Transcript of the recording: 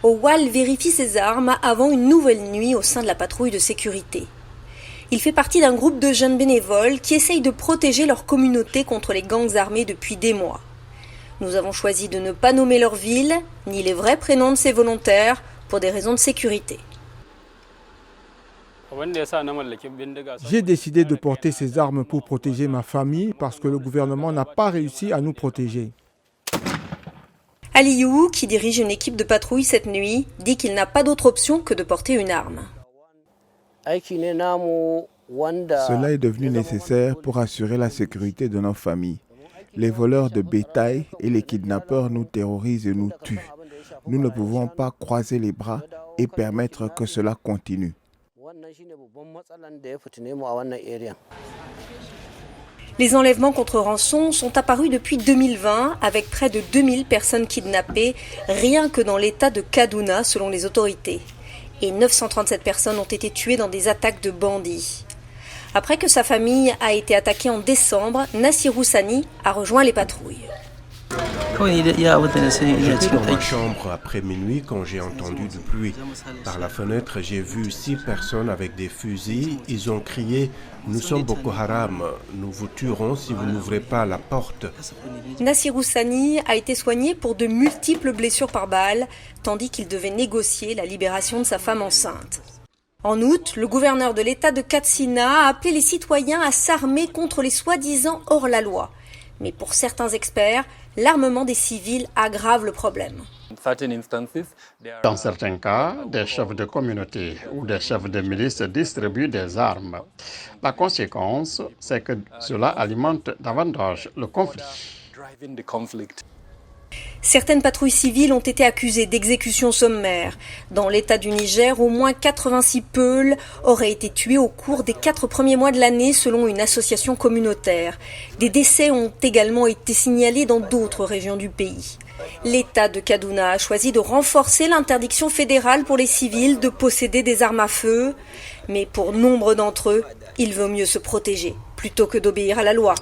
Owal vérifie ses armes avant une nouvelle nuit au sein de la patrouille de sécurité. Il fait partie d'un groupe de jeunes bénévoles qui essayent de protéger leur communauté contre les gangs armés depuis des mois. Nous avons choisi de ne pas nommer leur ville, ni les vrais prénoms de ces volontaires, pour des raisons de sécurité. J'ai décidé de porter ces armes pour protéger ma famille parce que le gouvernement n'a pas réussi à nous protéger. Aliou, qui dirige une équipe de patrouille cette nuit, dit qu'il n'a pas d'autre option que de porter une arme. Cela est devenu nécessaire pour assurer la sécurité de nos familles. Les voleurs de bétail et les kidnappeurs nous terrorisent et nous tuent. Nous ne pouvons pas croiser les bras et permettre que cela continue. Les enlèvements contre rançon sont apparus depuis 2020 avec près de 2000 personnes kidnappées rien que dans l'état de Kaduna selon les autorités. Et 937 personnes ont été tuées dans des attaques de bandits. Après que sa famille a été attaquée en décembre, Nassirou Sani a rejoint les patrouilles. J'étais dans ma chambre après minuit quand j'ai entendu du bruit. Par la fenêtre, j'ai vu 6 personnes avec des fusils. Ils ont crié « Nous sommes Boko Haram, nous vous tuerons si vous n'ouvrez pas la porte ». Nassirou Sani a été soigné pour de multiples blessures par balle, tandis qu'il devait négocier la libération de sa femme enceinte. En août, le gouverneur de l'État de Katsina a appelé les citoyens à s'armer contre les soi-disant hors-la-loi. Mais pour certains experts, l'armement des civils aggrave le problème. Dans certains cas, des chefs de communauté ou des chefs de milice distribuent des armes. La conséquence, c'est que cela alimente davantage le conflit. Certaines patrouilles civiles ont été accusées d'exécutions sommaires. Dans l'État du Niger, au moins 86 Peuls auraient été tués au cours des 4 premiers mois de l'année selon une association communautaire. Des décès ont également été signalés dans d'autres régions du pays. L'État de Kaduna a choisi de renforcer l'interdiction fédérale pour les civils de posséder des armes à feu. Mais pour nombre d'entre eux, il vaut mieux se protéger plutôt que d'obéir à la loi.